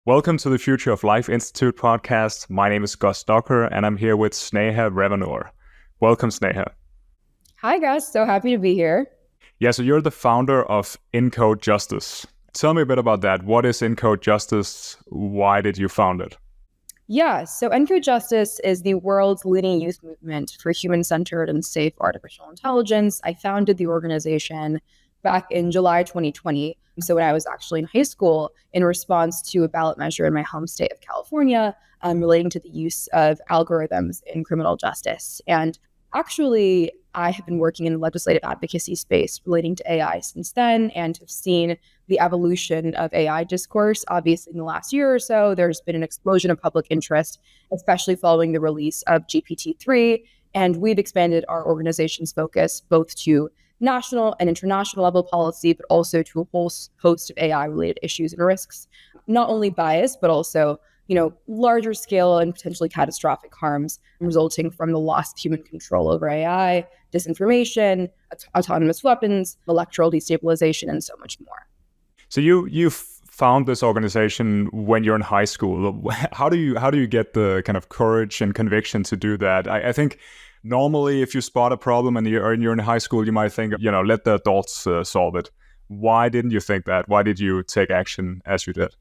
Welcome to the Future of Life Institute podcast. My name is Gus Docker, and I'm here with Sneha Revanur. Welcome, Sneha. Hi, guys. So happy to be here. Yeah, so you're the founder of Encode Justice. Tell me a bit about that. What is Encode Justice? Why did you found it? Yeah, so Encode Justice is the world's leading youth movement for human-centered and safe artificial intelligence. I founded the organization back in July 2020. So when I was actually in high school, in response to a ballot measure in my home state of California relating to the use of algorithms in criminal justice. And actually, I have been working in the legislative advocacy space relating to AI since then and have seen the evolution of AI discourse. Obviously, in the last year or so, there's been an explosion of public interest, especially following the release of GPT-3. And we've expanded our organization's focus both to national and international level policy, but also to a whole host of AI-related issues and risks, not only bias, but also larger scale and potentially catastrophic harms resulting from the loss of human control over AI, disinformation, autonomous weapons, electoral destabilization, and so much more. So you found this organization when you're in high school. How do you get the kind of courage and conviction to do that? I think normally, if you spot a problem and you're in high school, you might think, let the adults solve it. Why didn't you think that? Why did you take action as you did?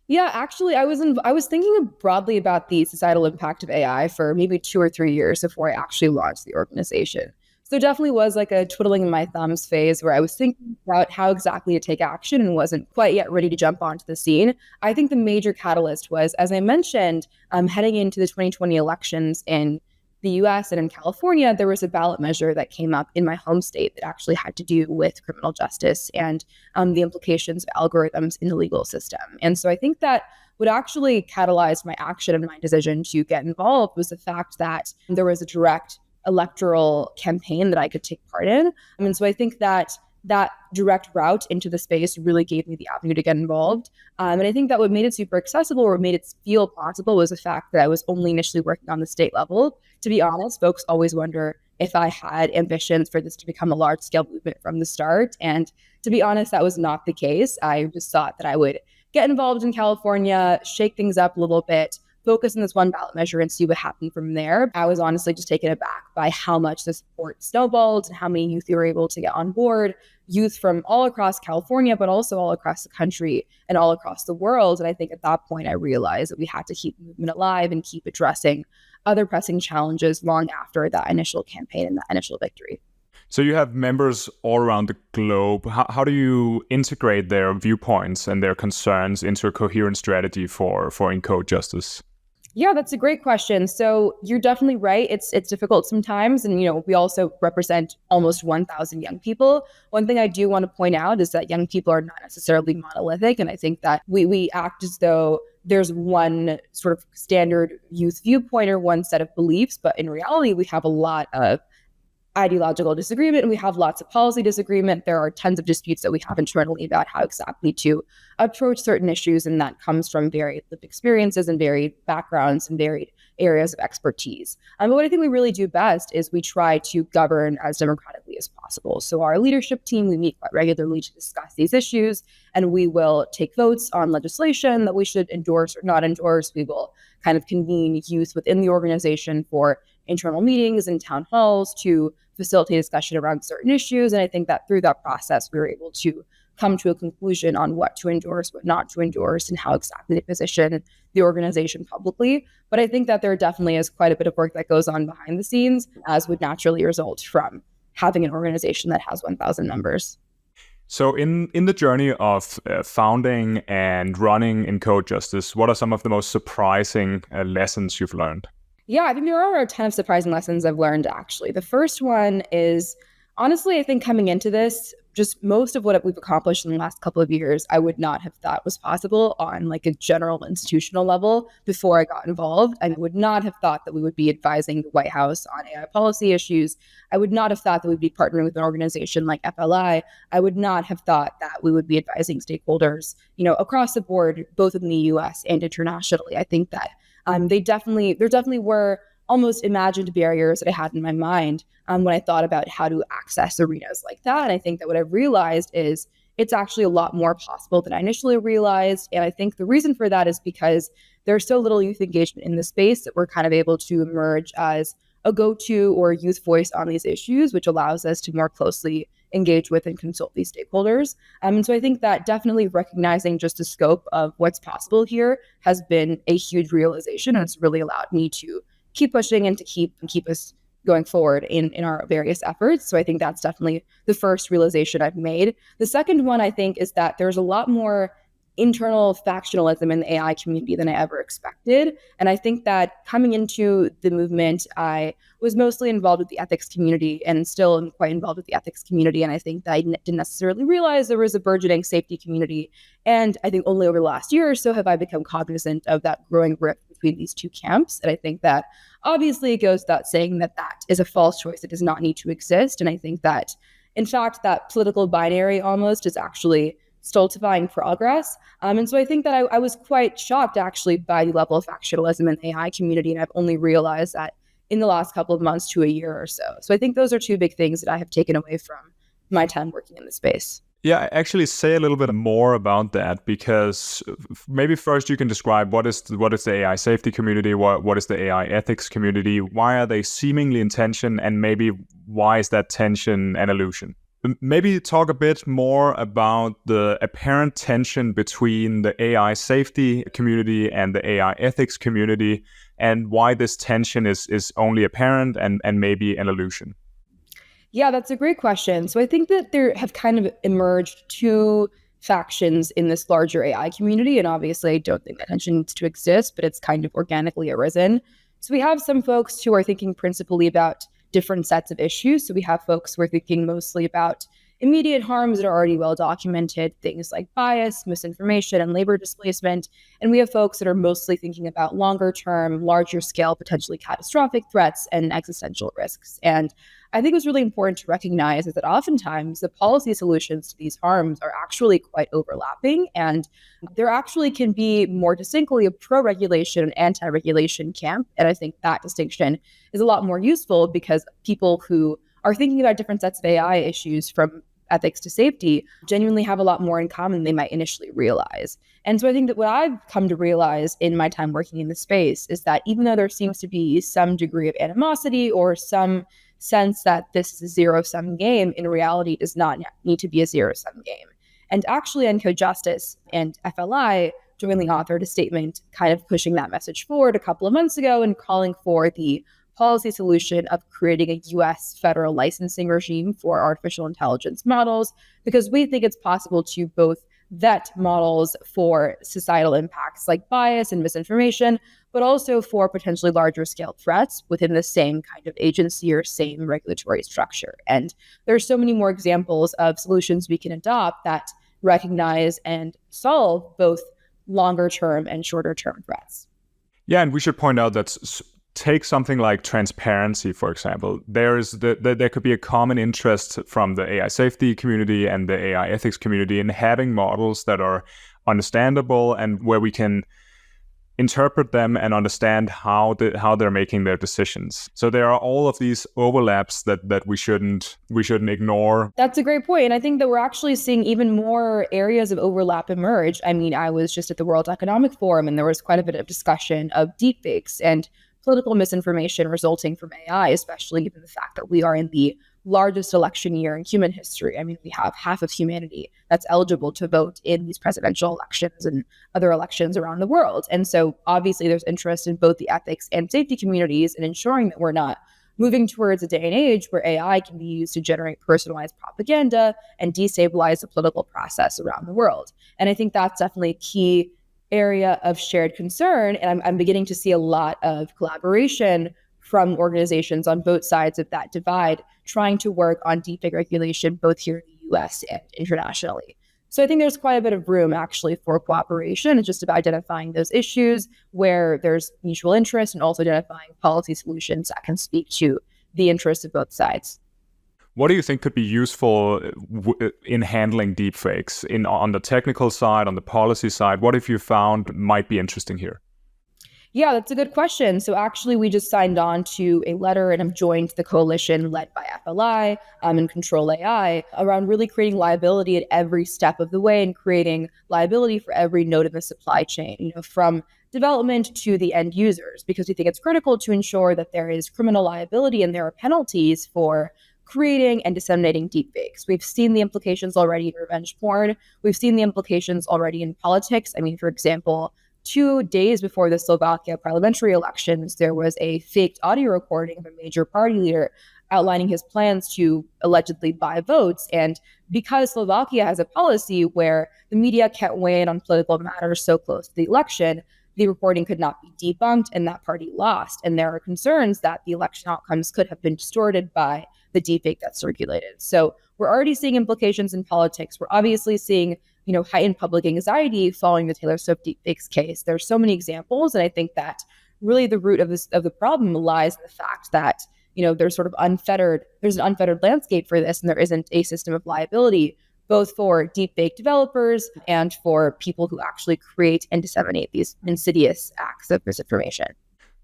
Yeah, actually, I was thinking broadly about the societal impact of AI for maybe 2 or 3 years before I actually launched the organization. So definitely was like a twiddling in my thumbs phase where I was thinking about how exactly to take action and wasn't quite yet ready to jump onto the scene. I think the major catalyst was, as I mentioned, heading into the 2020 elections in the US and in California, there was a ballot measure that came up in my home state that actually had to do with criminal justice and the implications of algorithms in the legal system. And so I think that what actually catalyzed my action and my decision to get involved was the fact that there was a direct electoral campaign that I could take part in. And so I think that direct route into the space really gave me the avenue to get involved. And I think that what made it super accessible or made it feel possible was the fact that I was only initially working on the state level. To be honest, folks always wonder if I had ambitions for this to become a large scale movement from the start. And to be honest, that was not the case. I just thought that I would get involved in California, shake things up a little bit, focus on this one ballot measure and see what happened from there. I was honestly just taken aback by how much the support snowballed and how many youth we were able to get on board, youth from all across California, but also all across the country and all across the world. And I think at that point, I realized that we had to keep the movement alive and keep addressing other pressing challenges long after that initial campaign and that initial victory. So you have members all around the globe. How do you integrate their viewpoints and their concerns into a coherent strategy for Encode Justice? Yeah, that's a great question. So you're definitely right. It's difficult sometimes. And, we also represent almost 1,000 young people. One thing I do want to point out is that young people are not necessarily monolithic. And I think that we act as though there's one sort of standard youth viewpoint or one set of beliefs. But in reality, we have a lot of ideological disagreement and we have lots of policy disagreement. There are tons of disputes that we have internally about how exactly to approach certain issues, and that comes from varied lived experiences and varied backgrounds and varied areas of expertise. But what I think we really do best is we try to govern as democratically as possible. So our leadership team, we meet quite regularly to discuss these issues, and we will take votes on legislation that we should endorse or not endorse. We will kind of convene youth within the organization for internal meetings and town halls to facilitate discussion around certain issues. And I think that through that process, we were able to come to a conclusion on what to endorse, what not to endorse, and how exactly to position the organization publicly. But I think that there definitely is quite a bit of work that goes on behind the scenes, as would naturally result from having an organization that has 1,000 members. So in the journey of founding and running Encode Justice, what are some of the most surprising lessons you've learned? Yeah, I think there are a ton of surprising lessons I've learned, actually. The first one is, honestly, I think coming into this, just most of what we've accomplished in the last couple of years, I would not have thought was possible on like a general institutional level before I got involved. I would not have thought that we would be advising the White House on AI policy issues. I would not have thought that we'd be partnering with an organization like FLI. I would not have thought that we would be advising stakeholders, across the board, both in the US and internationally. I think that there definitely were almost imagined barriers that I had in my mind when I thought about how to access arenas like that. And I think that what I've realized is it's actually a lot more possible than I initially realized. And I think the reason for that is because there's so little youth engagement in the space that we're kind of able to emerge as a go-to or youth voice on these issues, which allows us to more closely engage with and consult these stakeholders. And so I think that definitely recognizing just the scope of what's possible here has been a huge realization, and it's really allowed me to keep pushing and to keep us going forward in our various efforts. So I think that's definitely the first realization I've made. The second one, I think, is that there's a lot more internal factionalism in the AI community than I ever expected. And I think that coming into the movement, I was mostly involved with the ethics community and still am quite involved with the ethics community. And I think that I didn't necessarily realize there was a burgeoning safety community. And I think only over the last year or so have I become cognizant of that growing rift between these two camps. And I think that obviously it goes without saying that that is a false choice that does not need to exist. And I think that, in fact, that political binary almost is actually stultifying progress. And so I think that I was quite shocked actually by the level of factionalism in the AI community. And I've only realized that in the last couple of months to a year or so. So I think those are two big things that I have taken away from my time working in the space. Yeah, actually say a little bit more about that, because maybe first you can describe what is the AI safety community, what is the AI ethics community, why are they seemingly in tension, and maybe why is that tension an illusion? Maybe talk a bit more about the apparent tension between the AI safety community and the AI ethics community, and why this tension is only apparent and maybe an illusion. Yeah, that's a great question. So I think that there have kind of emerged two factions in this larger AI community. And obviously, I don't think that tension needs to exist, but it's kind of organically arisen. So we have some folks who are thinking principally about different sets of issues. So we have folks who are thinking mostly about immediate harms that are already well documented, things like bias, misinformation, and labor displacement. And we have folks that are mostly thinking about longer term, larger scale, potentially catastrophic threats and existential risks. And I think what's really important to recognize is that oftentimes the policy solutions to these harms are actually quite overlapping, and there actually can be more distinctly a pro-regulation and anti-regulation camp. And I think that distinction is a lot more useful because people who are thinking about different sets of AI issues from ethics to safety genuinely have a lot more in common than they might initially realize. And so I think that what I've come to realize in my time working in the space is that even though there seems to be some degree of animosity or some sense that this is a zero-sum game, in reality it does not need to be a zero-sum game. And actually, Encode Justice and FLI jointly authored a statement kind of pushing that message forward a couple of months ago and calling for the policy solution of creating a US federal licensing regime for artificial intelligence models, because we think it's possible to both vet models for societal impacts like bias and misinformation, but also for potentially larger scale threats within the same kind of agency or same regulatory structure. And there's so many more examples of solutions we can adopt that recognize and solve both longer term and shorter term threats. Yeah, and we should point out that take something like transparency, for example. There could be a common interest from the AI safety community and the AI ethics community in having models that are understandable and where we can interpret them and understand how they're making their decisions. So there are all of these overlaps that we shouldn't ignore. That's a great point. And I think that we're actually seeing even more areas of overlap emerge. I mean, I was just at the World Economic Forum and there was quite a bit of discussion of deepfakes and political misinformation resulting from AI, especially given the fact that we are in the largest election year in human history. I mean, we have half of humanity that's eligible to vote in these presidential elections and other elections around the world. And so obviously there's interest in both the ethics and safety communities in ensuring that we're not moving towards a day and age where AI can be used to generate personalized propaganda and destabilize the political process around the world. And I think that's definitely a key area of shared concern. And I'm beginning to see a lot of collaboration from organizations on both sides of that divide, trying to work on deepfake regulation, both here in the US and internationally. So I think there's quite a bit of room actually for cooperation. It's just about identifying those issues where there's mutual interest and also identifying policy solutions that can speak to the interests of both sides. What do you think could be useful in handling deepfakes on the technical side, on the policy side? What have you found might be interesting here? Yeah, that's a good question. So actually, we just signed on to a letter and have joined the coalition led by FLI and Control AI around really creating liability at every step of the way and creating liability for every node in the supply chain, from development to the end users, because we think it's critical to ensure that there is criminal liability and there are penalties for creating and disseminating deepfakes. We've seen the implications already in revenge porn. We've seen the implications already in politics. I mean, for example, 2 days before the Slovakia parliamentary elections, there was a faked audio recording of a major party leader outlining his plans to allegedly buy votes. And because Slovakia has a policy where the media can't weigh in on political matters so close to the election, the recording could not be debunked and that party lost. And there are concerns that the election outcomes could have been distorted by the deepfake that circulated. So we're already seeing implications in politics. We're obviously seeing heightened public anxiety following the Taylor Swift deepfakes case. There's so many examples, and I think that really the root of the problem lies in the fact that there's an unfettered landscape for this, and there isn't a system of liability both for deepfake developers and for people who actually create and disseminate these insidious acts of misinformation.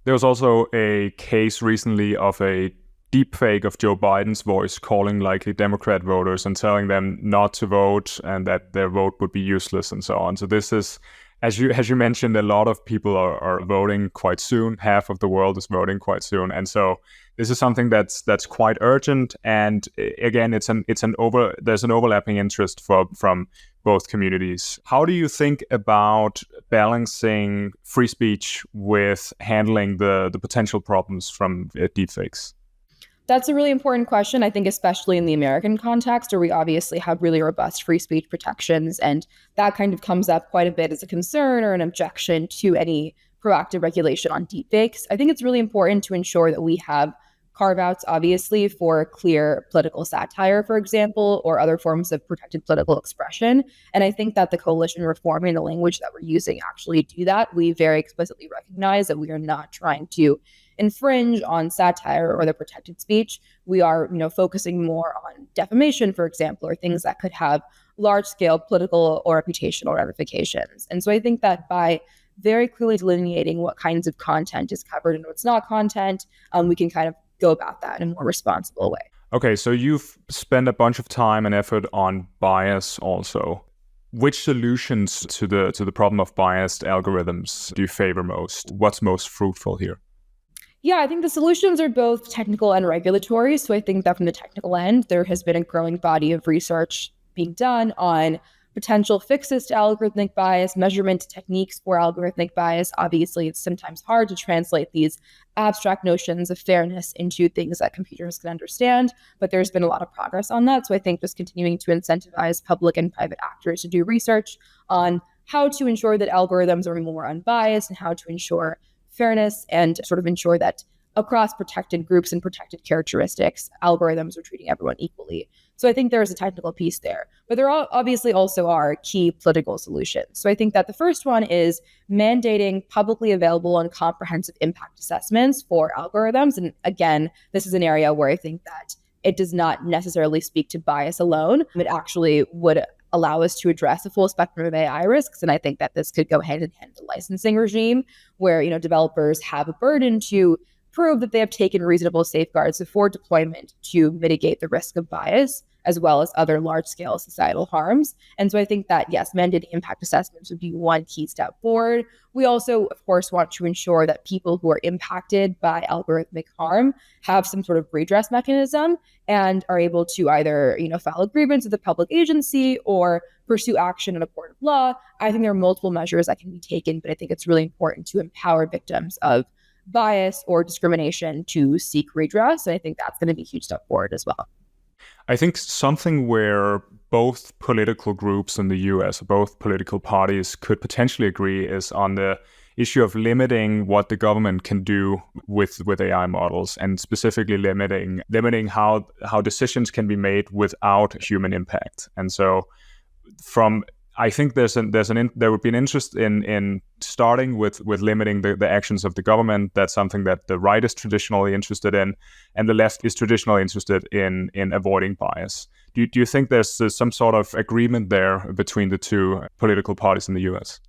There was also a case recently of a deepfake of Joe Biden's voice calling likely Democrat voters and telling them not to vote and that their vote would be useless and so on. So this is, as you mentioned, a lot of people are voting quite soon. Half of the world is voting quite soon, and so this is something that's quite urgent. And again, there's an overlapping interest from both communities. How do you think about balancing free speech with handling the potential problems from deepfakes? That's a really important question, I think, especially in the American context, where we obviously have really robust free speech protections. And that kind of comes up quite a bit as a concern or an objection to any proactive regulation on deepfakes. I think it's really important to ensure that we have carve-outs, obviously, for clear political satire, for example, or other forms of protected political expression. And I think that the coalition reforming the language that we're using actually do that. We very explicitly recognize that we are not trying to infringe on satire or the protected speech. We are, focusing more on defamation, for example, or things that could have large-scale political or reputational ramifications. And so I think that by very clearly delineating what kinds of content is covered and what's not content, we can kind of go about that in a more responsible way. Okay, so you've spent a bunch of time and effort on bias also. Which solutions to the problem of biased algorithms do you favor most? What's most fruitful here? Yeah, I think the solutions are both technical and regulatory. So I think that from the technical end, there has been a growing body of research being done on potential fixes to algorithmic bias, measurement techniques for algorithmic bias. Obviously, it's sometimes hard to translate these abstract notions of fairness into things that computers can understand, but there's been a lot of progress on that. So I think just continuing to incentivize public and private actors to do research on how to ensure that algorithms are more unbiased and how to ensure fairness and sort of ensure that across protected groups and protected characteristics, algorithms are treating everyone equally. So I think there is a technical piece there, but there obviously also are key political solutions. So I think that the first one is mandating publicly available and comprehensive impact assessments for algorithms. And again, this is an area where I think that it does not necessarily speak to bias alone. It actually would allow us to address a full spectrum of AI risks. And I think that this could go hand in hand with the licensing regime, where developers have a burden to prove that they have taken reasonable safeguards before deployment to mitigate the risk of bias, as well as other large-scale societal harms. And so I think that, yes, mandating impact assessments would be one key step forward. We also, of course, want to ensure that people who are impacted by algorithmic harm have some sort of redress mechanism and are able to either, file a grievance with a public agency or pursue action in a court of law. I think there are multiple measures that can be taken, but I think it's really important to empower victims of bias or discrimination to seek redress. And I think that's going to be a huge step forward as well. I think something where both political groups in the US, both political parties could potentially agree is on the issue of limiting what the government can do with AI models, and specifically limiting how decisions can be made without human impact. And so I think there would be an interest in starting with limiting the actions of the government. That's something that the right is traditionally interested in, and the left is traditionally interested in avoiding bias. Do you think there's some sort of agreement there between the two political parties in the US?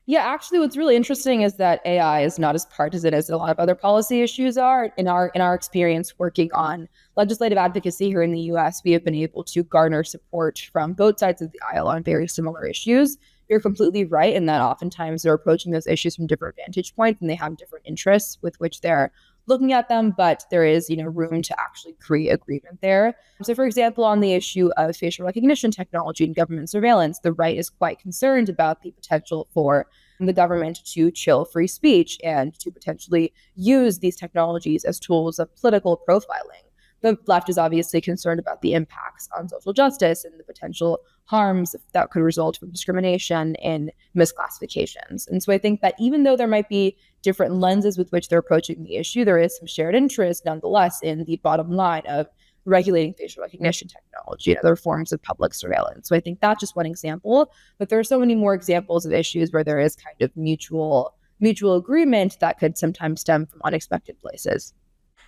Yeah, actually, what's really interesting is that AI is not as partisan as a lot of other policy issues are. In our experience working on legislative advocacy here in the U.S., we have been able to garner support from both sides of the aisle on very similar issues. You're completely right in that oftentimes they're approaching those issues from different vantage points and they have different interests with which they're looking at them, but there is, room to actually create agreement there. So, for example, on the issue of facial recognition technology and government surveillance, the right is quite concerned about the potential for the government to chill free speech and to potentially use these technologies as tools of political profiling. The left is obviously concerned about the impacts on social justice and the potential harms that could result from discrimination and misclassifications. And so I think that even though there might be different lenses with which they're approaching the issue, there is some shared interest nonetheless in the bottom line of regulating facial recognition technology and other forms of public surveillance. So I think that's just one example, but there are so many more examples of issues where there is kind of mutual agreement that could sometimes stem from unexpected places.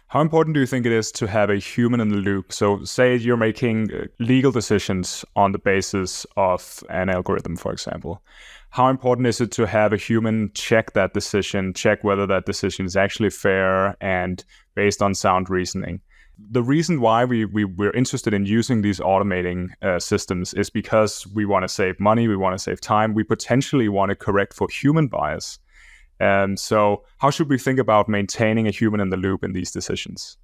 How important do you think it is to have a human in the loop? So say you're making legal decisions on the basis of an algorithm, for example. How important is it to have a human check that decision, check whether that decision is actually fair and based on sound reasoning? The reason why we're interested in using these automating systems is because we want to save money, we want to save time, we potentially want to correct for human bias. And so how should we think about maintaining a human in the loop in these decisions?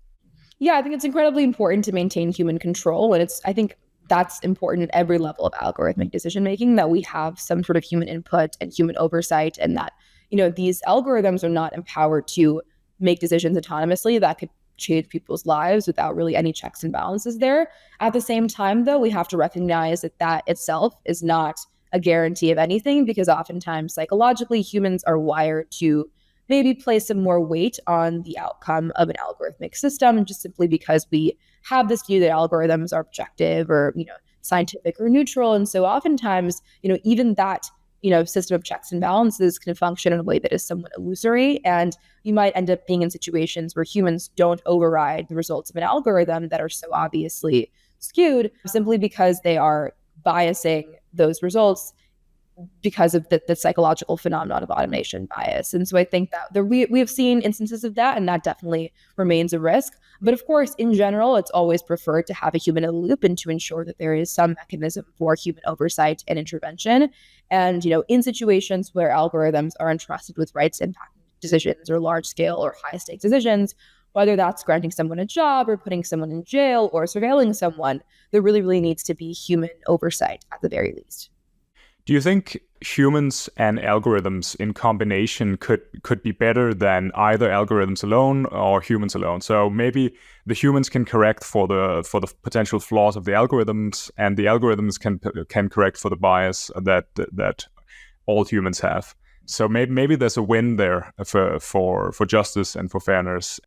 Yeah, I think it's incredibly important to maintain human control. And I think that's important at every level of algorithmic decision making, that we have some sort of human input and human oversight, and that, these algorithms are not empowered to make decisions autonomously that could change people's lives without really any checks and balances there. At the same time, though, we have to recognize that that itself is not a guarantee of anything, because oftentimes psychologically humans are wired to maybe place some more weight on the outcome of an algorithmic system, just simply because we have this view that algorithms are objective or, scientific or neutral. And so oftentimes, even that, system of checks and balances can function in a way that is somewhat illusory. And you might end up being in situations where humans don't override the results of an algorithm that are so obviously skewed simply because they are biasing those results because of the psychological phenomenon of automation bias. And so I think that we have seen instances of that, and that definitely remains a risk. But of course, in general, it's always preferred to have a human in the loop and to ensure that there is some mechanism for human oversight and intervention. And, in situations where algorithms are entrusted with rights impacting decisions or large scale or high stakes decisions, whether that's granting someone a job or putting someone in jail or surveilling someone, there really, really needs to be human oversight at the very least. Do you think humans and algorithms in combination could be better than either algorithms alone or humans alone? So maybe the humans can correct for the potential flaws of the algorithms, and the algorithms can correct for the bias that all humans have. So maybe there's a win there for justice and for fairness.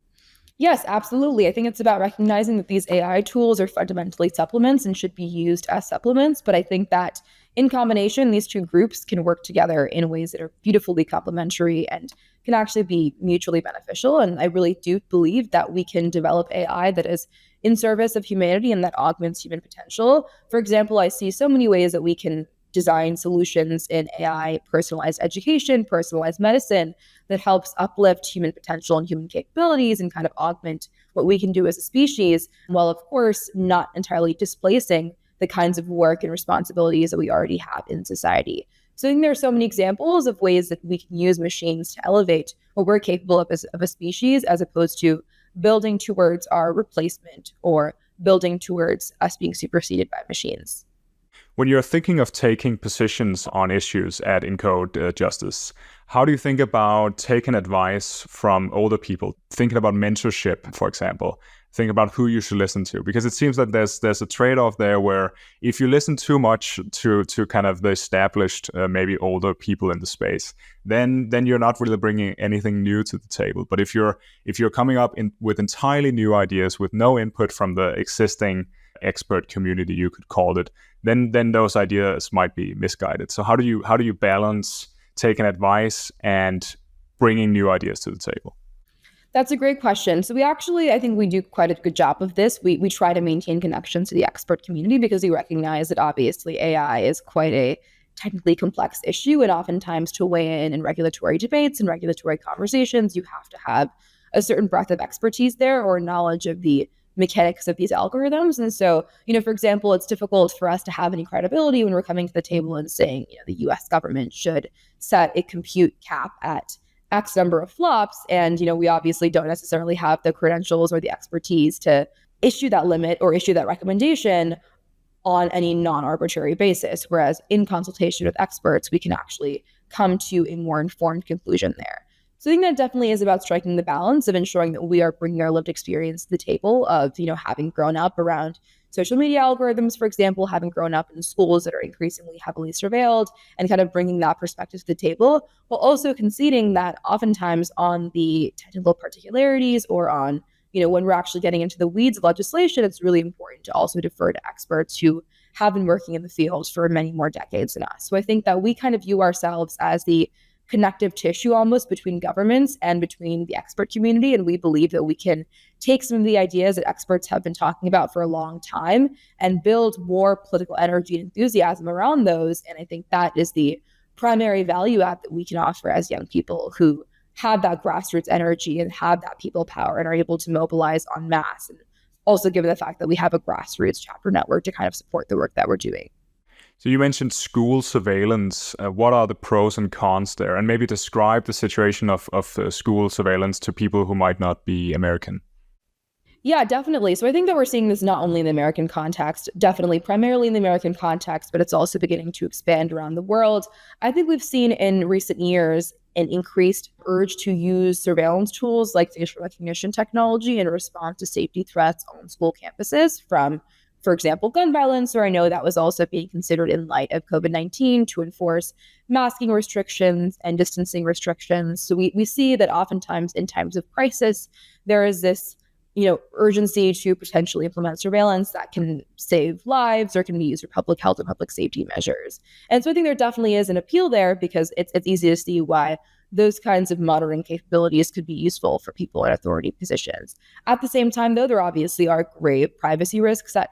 Yes, absolutely. I think it's about recognizing that these AI tools are fundamentally supplements and should be used as supplements. But I think that in combination, these two groups can work together in ways that are beautifully complementary and can actually be mutually beneficial. And I really do believe that we can develop AI that is in service of humanity and that augments human potential. For example, I see so many ways that we can design solutions in AI, personalized education, personalized medicine, that helps uplift human potential and human capabilities and kind of augment what we can do as a species, while of course not entirely displacing the kinds of work and responsibilities that we already have in society. So I think there are so many examples of ways that we can use machines to elevate what we're capable of as a species, as opposed to building towards our replacement or building towards us being superseded by machines. When you're thinking of taking positions on issues at Encode Justice, how do you think about taking advice from older people? Thinking about mentorship, for example. Think about who you should listen to, because it seems that there's a trade-off there where if you listen too much to kind of the established, maybe older people in the space, then you're not really bringing anything new to the table. But if you're coming up with entirely new ideas with no input from the existing expert community, you could call it, then those ideas might be misguided. So how do you balance taking advice and bringing new ideas to the table? That's a great question. So I think we do quite a good job of this. We try to maintain connections to the expert community because we recognize that obviously AI is quite a technically complex issue. And oftentimes to weigh in regulatory debates and regulatory conversations, you have to have a certain breadth of expertise there or knowledge of the mechanics of these algorithms. And so, for example, it's difficult for us to have any credibility when we're coming to the table and saying, the US government should set a compute cap at X number of flops. And, we obviously don't necessarily have the credentials or the expertise to issue that limit or issue that recommendation on any non-arbitrary basis. Whereas in consultation with experts, we can actually come to a more informed conclusion there. So I think that definitely is about striking the balance of ensuring that we are bringing our lived experience to the table of, having grown up around social media algorithms, for example, having grown up in schools that are increasingly heavily surveilled and kind of bringing that perspective to the table, while also conceding that oftentimes on the technical particularities or on, when we're actually getting into the weeds of legislation, it's really important to also defer to experts who have been working in the field for many more decades than us. So I think that we kind of view ourselves as the connective tissue almost between governments and between the expert community. And we believe that we can take some of the ideas that experts have been talking about for a long time and build more political energy and enthusiasm around those. And I think that is the primary value add that we can offer as young people who have that grassroots energy and have that people power and are able to mobilize en masse. And also given the fact that we have a grassroots chapter network to kind of support the work that we're doing. So you mentioned school surveillance. What are the pros and cons there? And maybe describe the situation of school surveillance to people who might not be American. Yeah, definitely. So I think that we're seeing this not only in the American context, definitely primarily in the American context, but it's also beginning to expand around the world. I think we've seen in recent years an increased urge to use surveillance tools like facial recognition technology in response to safety threats on school campuses from, for example, gun violence, or I know that was also being considered in light of COVID-19 to enforce masking restrictions and distancing restrictions. So we see that oftentimes in times of crisis, there is this urgency to potentially implement surveillance that can save lives or can be used for public health and public safety measures. And so I think there definitely is an appeal there because it's easy to see why those kinds of monitoring capabilities could be useful for people in authority positions. At the same time, though, there obviously are grave privacy risks at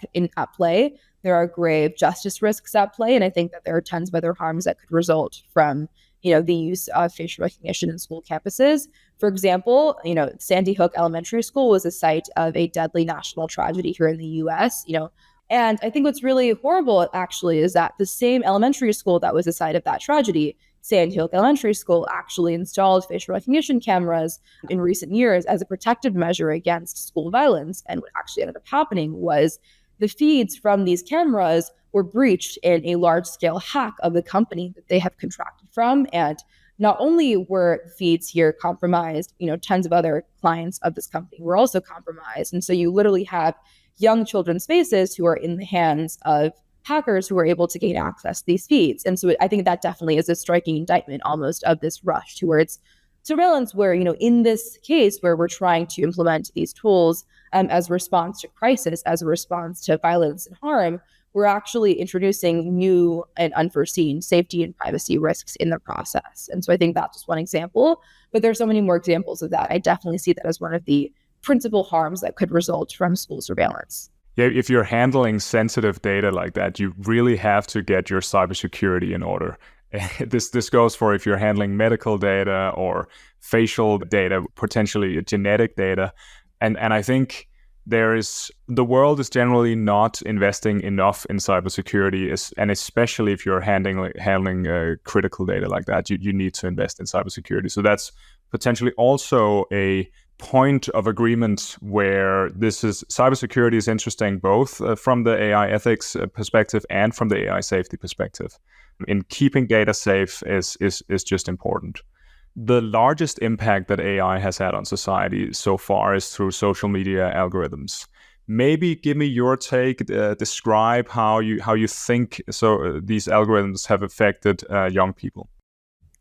play. There are grave justice risks at play. And I think that there are tons of other harms that could result from the use of facial recognition in school campuses. For example, Sandy Hook Elementary School was a site of a deadly national tragedy here in the US, and I think what's really horrible actually is that the same elementary school that was the site of that tragedy, Sandy Hook Elementary School, actually installed facial recognition cameras in recent years as a protective measure against school violence. And what actually ended up happening was the feeds from these cameras were breached in a large-scale hack of the company that they have contracted from. And not only were feeds here compromised, tons of other clients of this company were also compromised. And so you literally have young children's faces who are in the hands of hackers who are able to gain access to these feeds. And so I think that definitely is a striking indictment almost of this rush towards surveillance where, in this case where we're trying to implement these tools as a response to crisis, as a response to violence and harm, we're actually introducing new and unforeseen safety and privacy risks in the process. And so I think that's just one example, but there's so many more examples of that. I definitely see that as one of the principal harms that could result from school surveillance. Yeah, if you're handling sensitive data like that, you really have to get your cybersecurity in order. This goes for if you're handling medical data or facial data, potentially genetic data. And I think the world is generally not investing enough in cybersecurity, and especially if you're handling critical data like that, you need to invest in cybersecurity. So that's potentially also a point of agreement where cybersecurity is interesting both from the AI ethics perspective and from the AI safety perspective. In keeping data safe is just important. The largest impact that AI has had on society so far is through social media algorithms. Maybe give me your take. Describe how you think these algorithms have affected young people.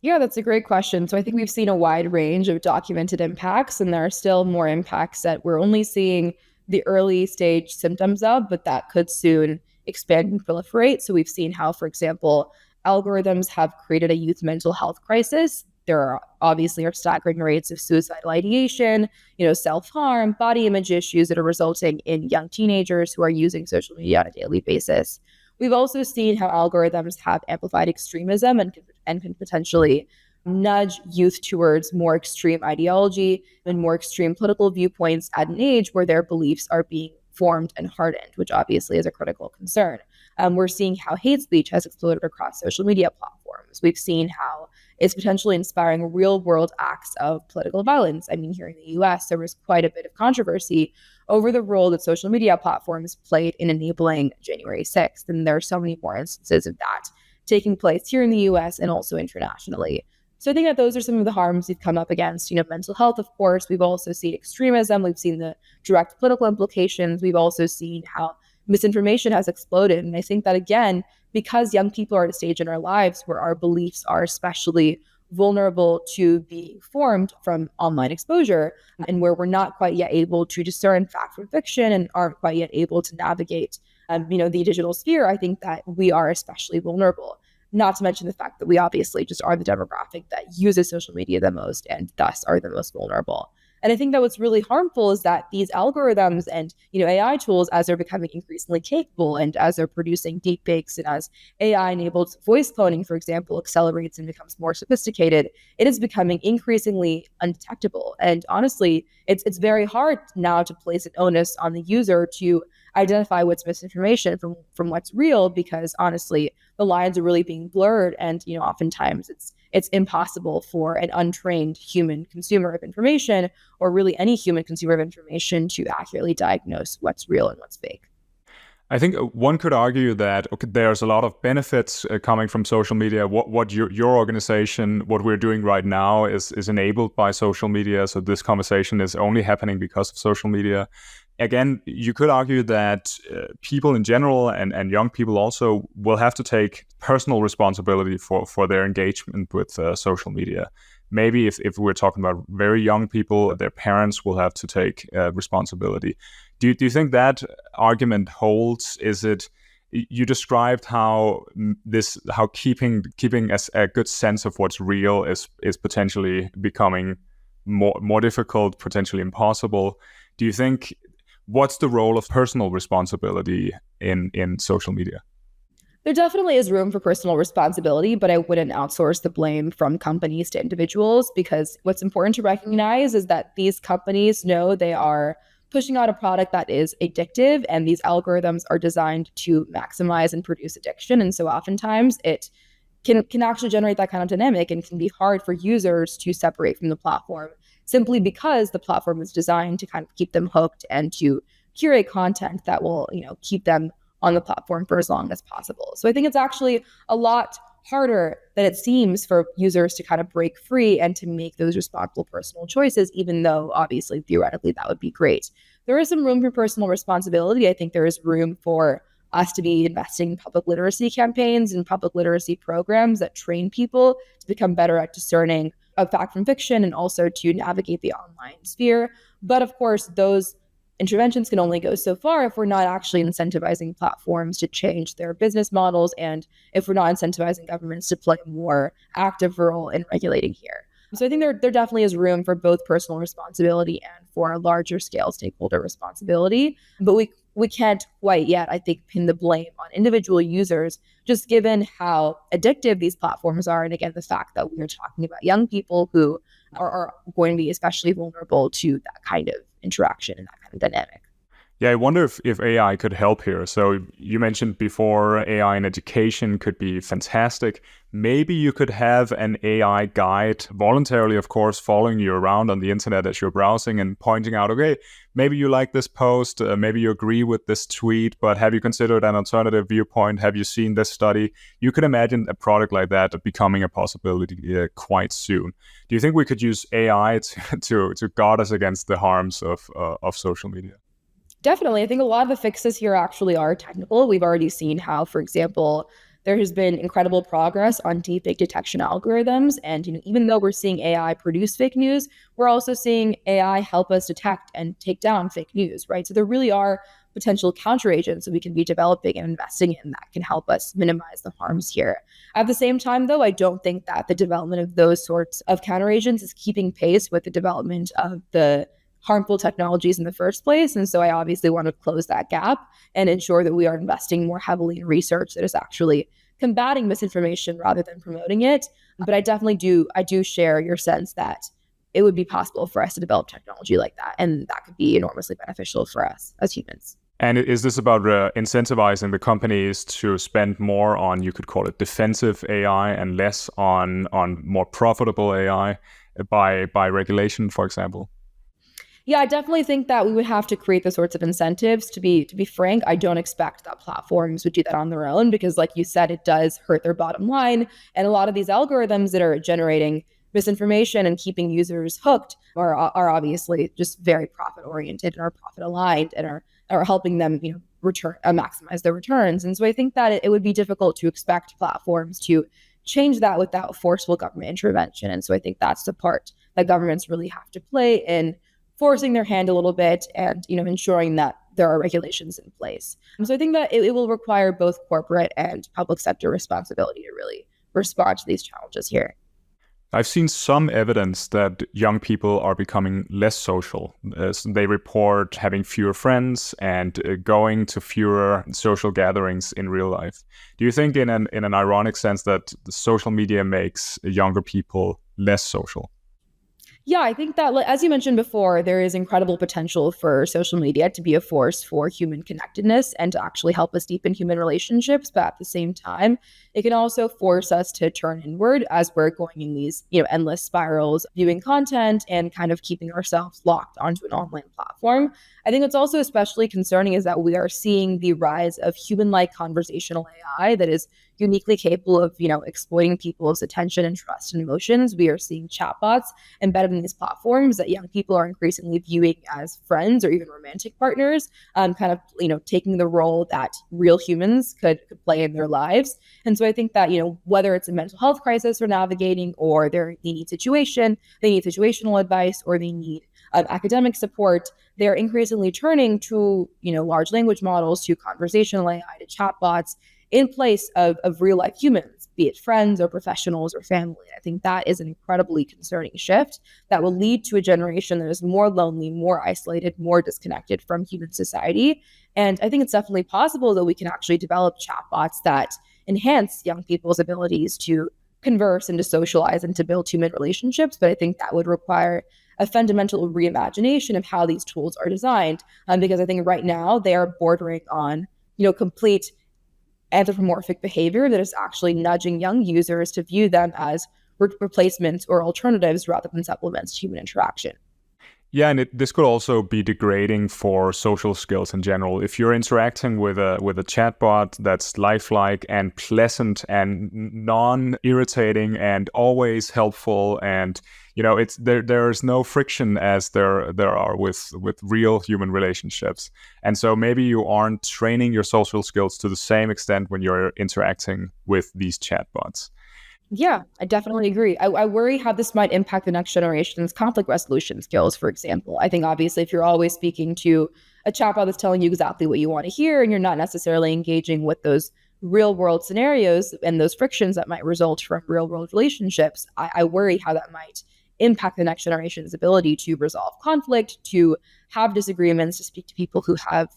Yeah, that's a great question. So I think we've seen a wide range of documented impacts, and there are still more impacts that we're only seeing the early stage symptoms of, but that could soon expand and proliferate. So we've seen how, for example, algorithms have created a youth mental health crisis. There are obviously staggering rates of suicidal ideation, self-harm, body image issues that are resulting in young teenagers who are using social media on a daily basis. we've also seen how algorithms have amplified extremism and can potentially nudge youth towards more extreme ideology and more extreme political viewpoints at an age where their beliefs are being formed and hardened, which obviously is a critical concern. We're seeing how hate speech has exploded across social media platforms. We've seen how it's potentially inspiring real world acts of political violence. I mean, here in the US, there was quite a bit of controversy over the role that social media platforms played in enabling January 6th. And there are so many more instances of that taking place here in the US and also internationally. So I think that those are some of the harms we've come up against. Mental health, of course. We've also seen extremism. We've seen the direct political implications. We've also seen how misinformation has exploded. And I think that, again, because young people are at a stage in our lives where our beliefs are especially vulnerable to being formed from online exposure, and where we're not quite yet able to discern fact from fiction and aren't quite yet able to navigate, the digital sphere, I think that we are especially vulnerable. Not to mention the fact that we obviously just are the demographic that uses social media the most and thus are the most vulnerable. And I think that what's really harmful is that these algorithms and AI tools, as they're becoming increasingly capable and as they're producing deepfakes and as AI-enabled voice cloning, for example, accelerates and becomes more sophisticated, it is becoming increasingly undetectable. And honestly, it's very hard now to place an onus on the user to identify what's misinformation from what's real, because honestly, the lines are really being blurred, and oftentimes it's impossible for an untrained human consumer of information, or really any human consumer of information, to accurately diagnose what's real and what's fake. I think one could argue that there's a lot of benefits coming from social media. What your organization, what we're doing right now, is enabled by social media. So this conversation is only happening because of social media. Again, you could argue that people in general and young people also will have to take personal responsibility for their engagement with social media. Maybe if we're talking about very young people, their parents will have to take responsibility. Do you think that argument holds? Is it, you described how keeping a good sense of what's real is potentially becoming more difficult, potentially impossible. Do you think, what's the role of personal responsibility in social media? There definitely is room for personal responsibility, but I wouldn't outsource the blame from companies to individuals, because what's important to recognize is that these companies know they are pushing out a product that is addictive, and these algorithms are designed to maximize and produce addiction. And so oftentimes it can actually generate that kind of dynamic, and can be hard for users to separate from the platform, simply because the platform is designed to kind of keep them hooked and to curate content that will, keep them on the platform for as long as possible. So I think it's actually a lot harder than it seems for users to kind of break free and to make those responsible personal choices, even though obviously theoretically that would be great. There is some room for personal responsibility. I think there is room for us to be investing in public literacy campaigns and public literacy programs that train people to become better at discerning of fact from fiction and also to navigate the online sphere. But of course, those interventions can only go so far if we're not actually incentivizing platforms to change their business models, and if we're not incentivizing governments to play a more active role in regulating here. So I think there definitely is room for both personal responsibility and for a larger scale stakeholder responsibility. But we can't quite yet, I think, pin the blame on individual users, just given how addictive these platforms are. And again, the fact that we're talking about young people who are going to be especially vulnerable to that kind of interaction and that kind of dynamic. Yeah, I wonder if AI could help here. So you mentioned before AI in education could be fantastic. Maybe you could have an AI guide, voluntarily, of course, following you around on the internet as you're browsing and pointing out, okay, maybe you like this post, maybe you agree with this tweet, but have you considered an alternative viewpoint? Have you seen this study? You could imagine a product like that becoming a possibility quite soon. Do you think we could use AI to guard us against the harms of social media? Definitely. I think a lot of the fixes here actually are technical. We've already seen how, for example, there has been incredible progress on deepfake detection algorithms. And even though we're seeing AI produce fake news, we're also seeing AI help us detect and take down fake news, right? So there really are potential counteragents that we can be developing and investing in that can help us minimize the harms here. At the same time, though, I don't think that the development of those sorts of counteragents is keeping pace with the development of the harmful technologies in the first place. And so I obviously want to close that gap and ensure that we are investing more heavily in research that is actually combating misinformation rather than promoting it. But I do share your sense that it would be possible for us to develop technology like that. And that could be enormously beneficial for us as humans. And is this about incentivizing the companies to spend more on, you could call it defensive AI, and less on more profitable AI by regulation, for example? Yeah, I definitely think that we would have to create the sorts of incentives. To be frank, I don't expect that platforms would do that on their own because, like you said, it does hurt their bottom line. And a lot of these algorithms that are generating misinformation and keeping users hooked are obviously just very profit oriented and are profit aligned and are helping them, maximize their returns. And so I think that it would be difficult to expect platforms to change that without forceful government intervention. And so I think that's the part that governments really have to play in forcing their hand a little bit and, ensuring that there are regulations in place. And so I think that it will require both corporate and public sector responsibility to really respond to these challenges here. I've seen some evidence that young people are becoming less social. As they report having fewer friends and going to fewer social gatherings in real life. Do you think in an ironic sense that the social media makes younger people less social? Yeah, I think that, as you mentioned before, there is incredible potential for social media to be a force for human connectedness and to actually help us deepen human relationships. But at the same time, it can also force us to turn inward as we're going in these, endless spirals, viewing content and kind of keeping ourselves locked onto an online platform. I think what's also especially concerning is that we are seeing the rise of human-like conversational AI that is uniquely capable of, exploiting people's attention and trust and emotions. We are seeing chatbots embedded in these platforms that young people are increasingly viewing as friends or even romantic partners, taking the role that real humans could play in their lives. And so I think that, whether it's a mental health crisis they're navigating or they need situational advice, or they need academic support, they're increasingly turning to, large language models, to conversational AI, to chatbots in place of real life humans, be it friends or professionals or family. I think that is an incredibly concerning shift that will lead to a generation that is more lonely, more isolated, more disconnected from human society. And I think it's definitely possible that we can actually develop chatbots that enhance young people's abilities to converse and to socialize and to build human relationships. But I think that would require a fundamental reimagination of how these tools are designed, because I think right now they are bordering on, complete anthropomorphic behavior that is actually nudging young users to view them as replacements or alternatives rather than supplements to human interaction. Yeah, and this could also be degrading for social skills in general. If you're interacting with a chatbot that's lifelike and pleasant and non-irritating and always helpful, and it's there's no friction as there are with real human relationships. And so maybe you aren't training your social skills to the same extent when you're interacting with these chatbots. Yeah, I definitely agree. I worry how this might impact the next generation's conflict resolution skills, for example. I think obviously if you're always speaking to a chatbot that's telling you exactly what you want to hear and you're not necessarily engaging with those real world scenarios and those frictions that might result from real world relationships, I worry how that might impact the next generation's ability to resolve conflict, to have disagreements, to speak to people who have,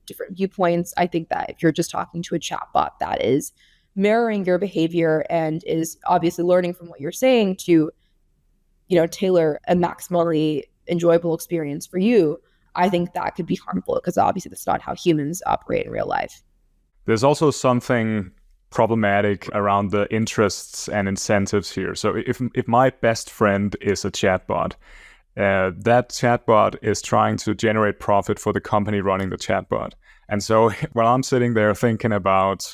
different viewpoints. I think that if you're just talking to a chatbot that is mirroring your behavior and is obviously learning from what you're saying to, tailor a maximally enjoyable experience for you, I think that could be harmful because obviously that's not how humans operate in real life. There's also something problematic around the interests and incentives here. So if my best friend is a chatbot, that chatbot is trying to generate profit for the company running the chatbot. And so while I'm sitting there thinking about,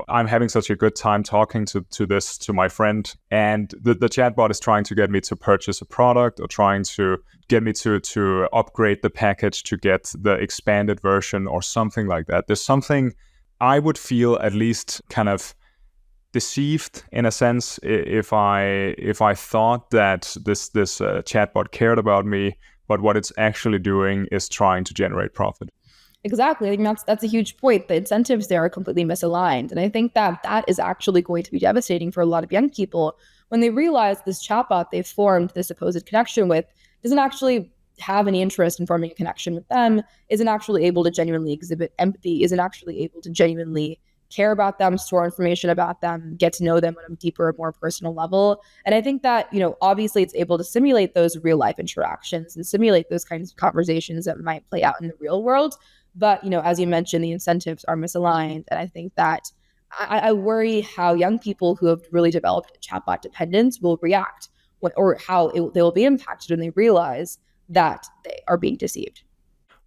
I'm having such a good time talking to my friend, and the chatbot is trying to get me to purchase a product or trying to get me to upgrade the package to get the expanded version or something like that. There's something I would feel at least kind of deceived in a sense if I thought that this chatbot cared about me, but what it's actually doing is trying to generate profit. Exactly. I think that's a huge point. The incentives there are completely misaligned. And I think that is actually going to be devastating for a lot of young people when they realize this chatbot they've formed this supposed connection with doesn't actually have any interest in forming a connection with them, isn't actually able to genuinely exhibit empathy, isn't actually able to genuinely care about them, store information about them, get to know them on a deeper, more personal level. And I think that, obviously it's able to simulate those real life interactions and simulate those kinds of conversations that might play out in the real world. But, as you mentioned, the incentives are misaligned. And I think that I worry how young people who have really developed chatbot dependence will react or how they will be impacted when they realize that they are being deceived.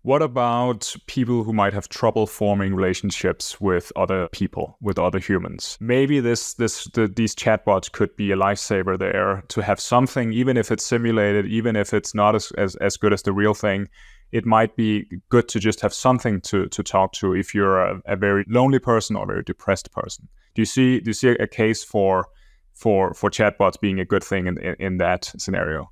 What about people who might have trouble forming relationships with other people, with other humans? Maybe these chatbots could be a lifesaver there to have something, even if it's simulated, even if it's not as good as the real thing. It might be good to just have something to talk to if you're a very lonely person or a very depressed person. Do you see a case for chatbots being a good thing in that scenario?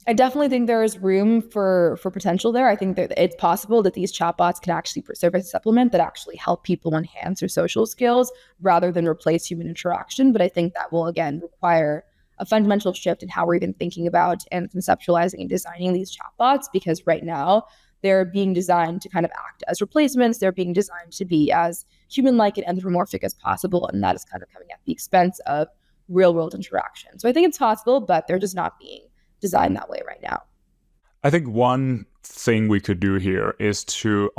I definitely think there is room for potential there. I think that it's possible that these chatbots can actually serve as a supplement that actually help people enhance their social skills rather than replace human interaction. But I think that will, again, require a fundamental shift in how we're even thinking about and conceptualizing and designing these chatbots, because right now they're being designed to kind of act as replacements. They're being designed to be as human-like and anthropomorphic as possible, and that is kind of coming at the expense of real-world interaction. So I think it's possible, but they're just not being designed that way right now. I think one thing we could do here is to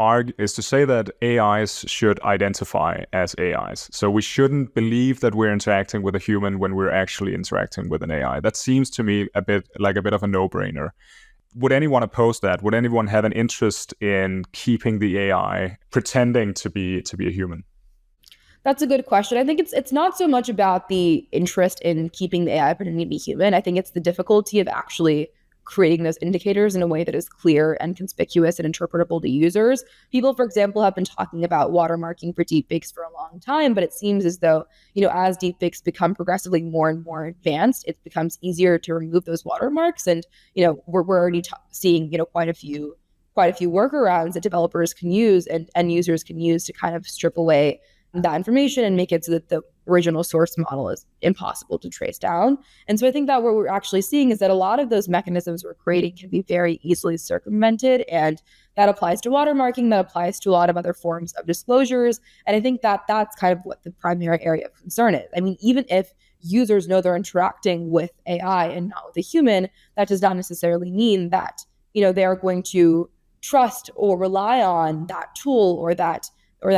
say that AIs should identify as AIs. So we shouldn't believe that we're interacting with a human when we're actually interacting with an AI. That seems to me a bit of a no-brainer. Would anyone oppose that? Would anyone have an interest in keeping the AI pretending to be a human? That's a good question. I think it's not so much about the interest in keeping the AI pretending to be human. I think it's the difficulty of actually creating those indicators in a way that is clear and conspicuous and interpretable to users. People, for example, have been talking about watermarking for deepfakes for a long time, but it seems as though, as deepfakes become progressively more and more advanced, it becomes easier to remove those watermarks. And, we're already seeing, quite a few workarounds that developers can use and end users can use to kind of strip away that information and make it so that the original source model is impossible to trace down. And so I think that what we're actually seeing is that a lot of those mechanisms we're creating can be very easily circumvented. And that applies to watermarking, that applies to a lot of other forms of disclosures. And I think that that's kind of what the primary area of concern is. I mean, even if users know they're interacting with AI and not with a human, that does not necessarily mean that, they are going to trust or rely on that tool or that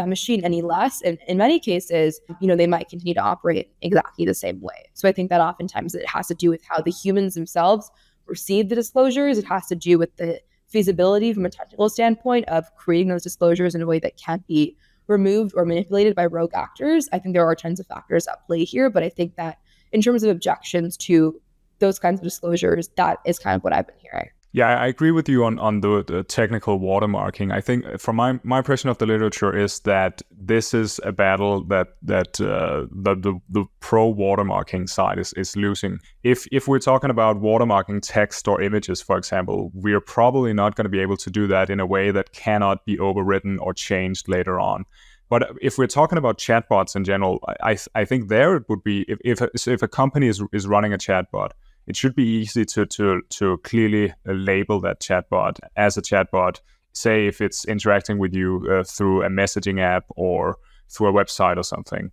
machine any less. And in many cases, they might continue to operate exactly the same way. So I think that oftentimes it has to do with how the humans themselves receive the disclosures. It has to do with the feasibility from a technical standpoint of creating those disclosures in a way that can't be removed or manipulated by rogue actors. I think there are tons of factors at play here, but I think that in terms of objections to those kinds of disclosures, that is kind of what I've been hearing. Yeah, I agree with you on the technical watermarking. I think from my impression of the literature is that this is a battle that the pro watermarking side is losing. If we're talking about watermarking text or images, for example, we are probably not going to be able to do that in a way that cannot be overwritten or changed later on. But if we're talking about chatbots in general, I think there it would be if a company is running a chatbot, it should be easy to clearly label that chatbot as a chatbot. Say if it's interacting with you through a messaging app or through a website or something.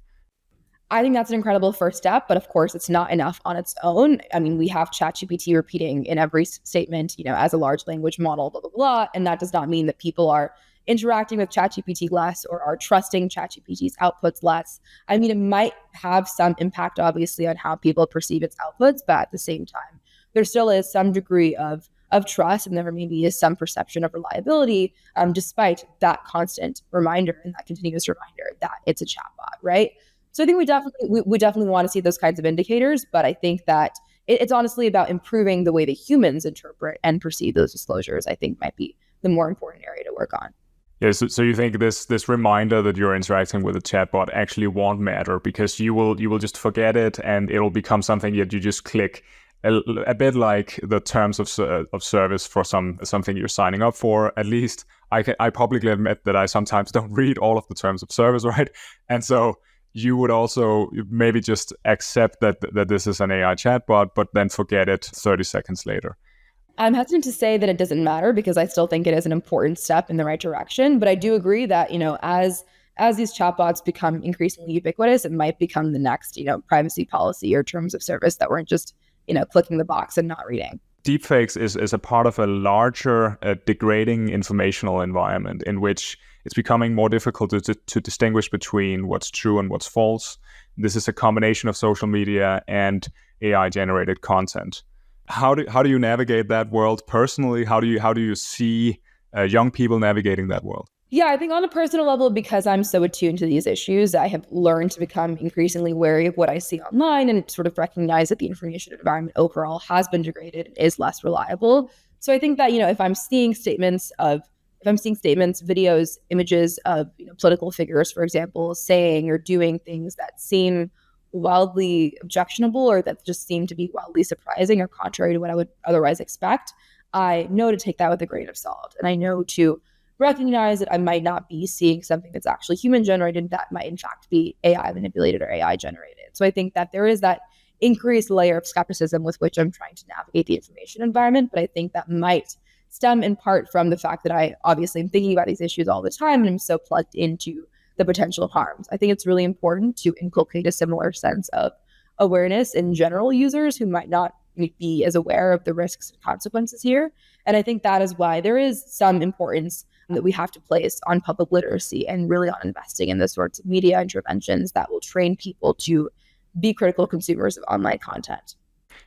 I think that's an incredible first step, but of course it's not enough on its own. I mean, we have ChatGPT repeating in every statement, as a large language model, blah, blah, blah. And that does not mean that people are interacting with ChatGPT less or are trusting ChatGPT's outputs less. I mean, it might have some impact, obviously, on how people perceive its outputs, but at the same time, there still is some degree of trust, and there maybe is some perception of reliability, despite that constant reminder and that continuous reminder that it's a chatbot, right? So I think we definitely want to see those kinds of indicators, but I think that it's honestly about improving the way that humans interpret and perceive those disclosures. I think might be the more important area to work on. Yeah, so you think this reminder that you're interacting with a chatbot actually won't matter because you will just forget it and it'll become something that you just click, a bit like the terms of service for something you're signing up for. At least I publicly admit that I sometimes don't read all of the terms of service, right? And so you would also maybe just accept that this is an AI chatbot, but then forget it 30 seconds later. I'm hesitant to say that it doesn't matter because I still think it is an important step in the right direction. But I do agree that, as these chatbots become increasingly ubiquitous, it might become the next, privacy policy or terms of service that we're just, clicking the box and not reading. Deepfakes is a part of a larger degrading informational environment in which it's becoming more difficult to distinguish between what's true and what's false. This is a combination of social media and AI-generated content. How do you navigate that world personally? How do you see young people navigating that world? Yeah, I think on a personal level, because I'm so attuned to these issues, I have learned to become increasingly wary of what I see online and sort of recognize that the information environment overall has been degraded and is less reliable. So I think that, if I'm seeing statements, videos, images of, political figures, for example, saying or doing things that seem wildly objectionable or that just seem to be wildly surprising or contrary to what I would otherwise expect, I know to take that with a grain of salt. And I know to recognize that I might not be seeing something that's actually human generated, that might in fact be AI manipulated or AI generated. So I think that there is that increased layer of skepticism with which I'm trying to navigate the information environment. But I think that might stem in part from the fact that I obviously am thinking about these issues all the time and I'm so plugged into the potential harms. I think it's really important to inculcate a similar sense of awareness in general users who might not be as aware of the risks and consequences here. And I think that is why there is some importance that we have to place on public literacy and really on investing in the sorts of media interventions that will train people to be critical consumers of online content.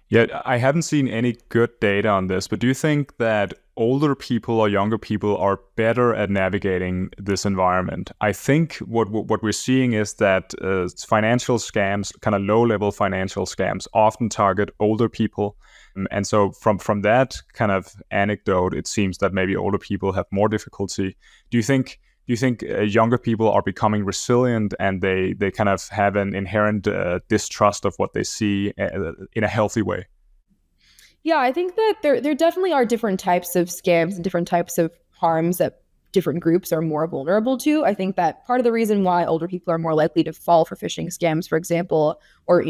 Yeah, I haven't seen any good data on this, but do you think that older people or younger people are better at navigating this environment? I think what we're seeing is that financial scams, kind of low-level financial scams, often target older people. And so from that kind of anecdote, it seems that maybe older people have more difficulty. Do you think younger people are becoming resilient and they kind of have an inherent distrust of what they see in a healthy way? Yeah, I think that there definitely are different types of scams and different types of harms that different groups are more vulnerable to. I think that part of the reason why older people are more likely to fall for phishing scams, for example, or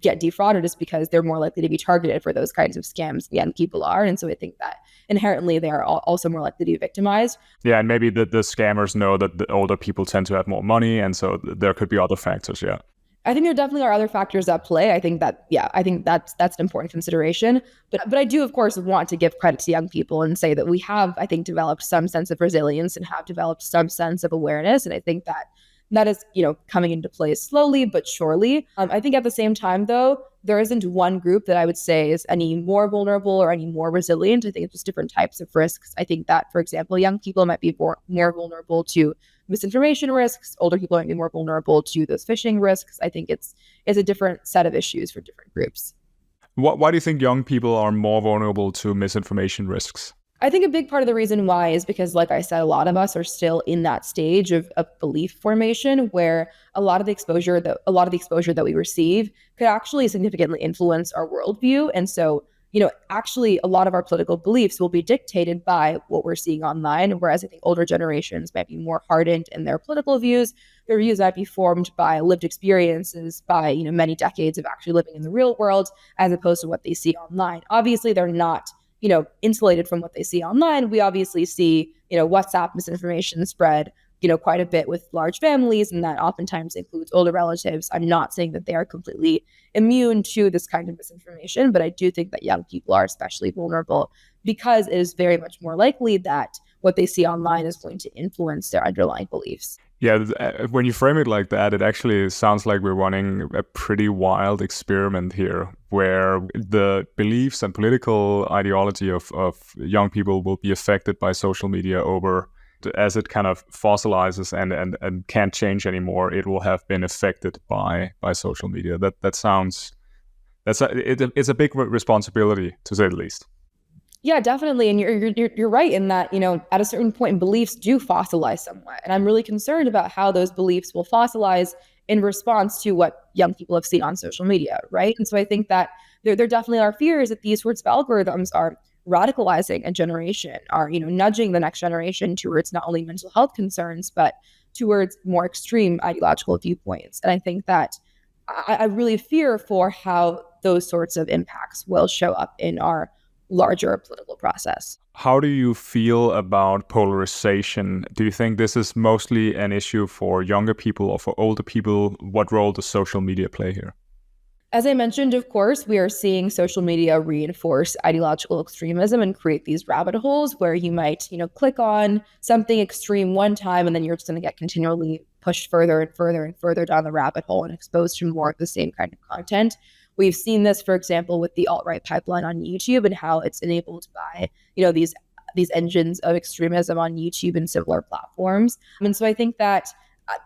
get defrauded is because they're more likely to be targeted for those kinds of scams than young people are. And so I think that inherently they are also more likely to be victimized. Yeah, and maybe the scammers know that the older people tend to have more money, and so there could be other factors, yeah. I think there definitely are other factors at play. I think that's an important consideration. But I do, of course, want to give credit to young people and say that we have, I think, developed some sense of resilience and have developed some sense of awareness. And I think that is, coming into play slowly but surely. I think at the same time, though, there isn't one group that I would say is any more vulnerable or any more resilient. I think it's just different types of risks. I think that, for example, young people might be more vulnerable to misinformation risks. Older people might be more vulnerable to those phishing risks. I think it's a different set of issues for different groups. Why do you think young people are more vulnerable to misinformation risks? I think a big part of the reason why is because, like I said, a lot of us are still in that stage of belief formation where a lot of the exposure that we receive could actually significantly influence our worldview. And so, actually a lot of our political beliefs will be dictated by what we're seeing online. Whereas I think older generations might be more hardened in their political views. Their views might be formed by lived experiences, by, many decades of actually living in the real world, as opposed to what they see online. Obviously, they're not insulated from what they see online. We obviously see, WhatsApp misinformation spread, quite a bit with large families, and that oftentimes includes older relatives. I'm not saying that they are completely immune to this kind of misinformation, but I do think that young people are especially vulnerable because it is very much more likely that what they see online is going to influence their underlying beliefs. Yeah, when you frame it like that, it actually sounds like we're running a pretty wild experiment here where the beliefs and political ideology of young people will be affected by social media as it kind of fossilizes and can't change anymore. It will have been affected by social media. It's a big responsibility, to say the least. Yeah, definitely. And you're right in that, at a certain point, beliefs do fossilize somewhat. And I'm really concerned about how those beliefs will fossilize in response to what young people have seen on social media, right? And so I think that there definitely are fears that these sorts of algorithms are radicalizing a generation, are, nudging the next generation towards not only mental health concerns, but towards more extreme ideological viewpoints. And I think that I really fear for how those sorts of impacts will show up in our larger political process. How do you feel about polarization? Do you think this is mostly an issue for younger people or for older people? What role does social media play here? As I mentioned, of course, we are seeing social media reinforce ideological extremism and create these rabbit holes where you might, click on something extreme one time and then you're just going to get continually pushed further and further and further down the rabbit hole and exposed to more of the same kind of content. We've seen this, for example, with the alt-right pipeline on YouTube and how it's enabled by, these engines of extremism on YouTube and similar platforms. And so I think that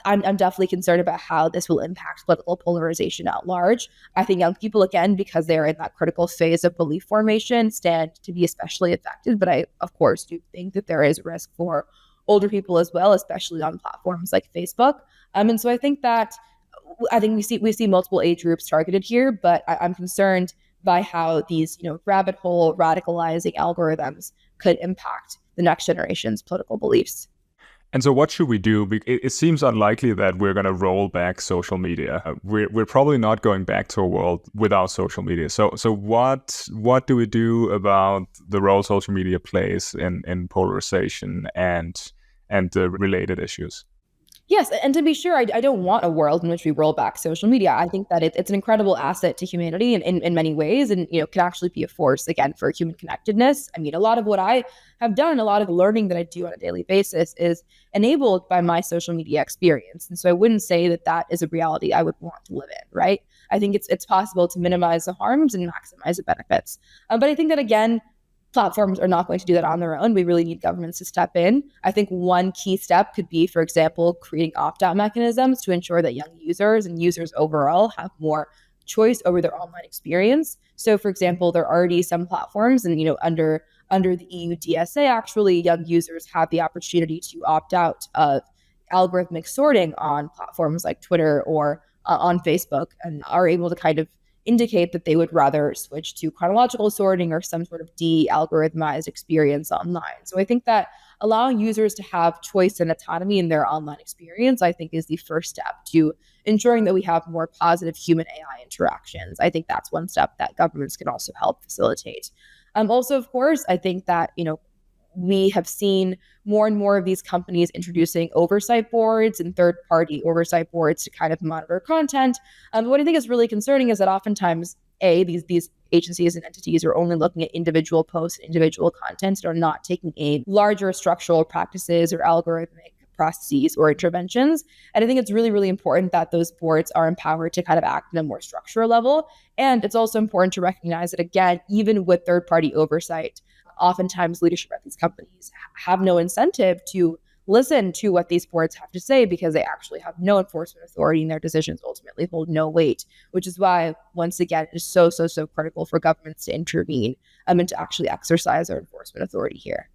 I'm definitely concerned about how this will impact political polarization at large. I think young people, again, because they're in that critical phase of belief formation, stand to be especially affected. But I, of course, do think that there is risk for older people as well, especially on platforms like Facebook. And so I think we see multiple age groups targeted here, but I'm concerned by how these rabbit hole radicalizing algorithms could impact the next generation's political beliefs. And so what should we do? It seems unlikely that we're going to roll back social media. We're probably not going back to a world without social media. So what do we do about the role social media plays in polarization and the related issues? Yes, and to be sure, I don't want a world in which we roll back social media. I think that it's an incredible asset to humanity in many ways, and can actually be a force again for human connectedness. I mean, a lot of what I have done, a lot of the learning that I do on a daily basis is enabled by my social media experience, and so I wouldn't say that is a reality I would want to live in. Right? I think it's possible to minimize the harms and maximize the benefits, but I think that again, platforms are not going to do that on their own. We really need governments to step in. I think one key step could be, for example, creating opt-out mechanisms to ensure that young users and users overall have more choice over their online experience. So, for example, there are already some platforms, and under the EU DSA, actually, young users have the opportunity to opt out of algorithmic sorting on platforms like Twitter or on Facebook, and are able to kind of indicate that they would rather switch to chronological sorting or some sort of de-algorithmized experience online. So I think that allowing users to have choice and autonomy in their online experience, I think, is the first step to ensuring that we have more positive human AI interactions. I think that's one step that governments can also help facilitate. Also, of course, I think that, we have seen more and more of these companies introducing oversight boards and third-party oversight boards to kind of monitor content. What I think is really concerning is that oftentimes, these agencies and entities are only looking at individual posts, individual content, and are not taking a larger structural practices or algorithmic processes or interventions. And I think it's really, really important that those boards are empowered to kind of act on a more structural level. And it's also important to recognize that, again, even with third-party oversight, oftentimes leadership at these companies have no incentive to listen to what these boards have to say because they actually have no enforcement authority and their decisions ultimately hold no weight, which is why, once again, it is so critical for governments to intervene and to actually exercise their enforcement authority here.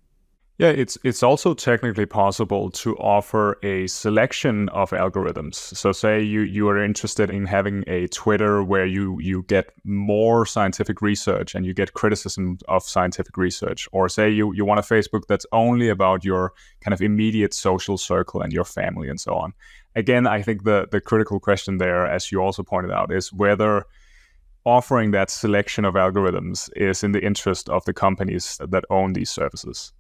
Yeah, it's also technically possible to offer a selection of algorithms. So say you are interested in having a Twitter where you get more scientific research and you get criticism of scientific research, or say you want a Facebook that's only about your kind of immediate social circle and your family and so on. Again, I think the critical question there, as you also pointed out, is whether offering that selection of algorithms is in the interest of the companies that own these services.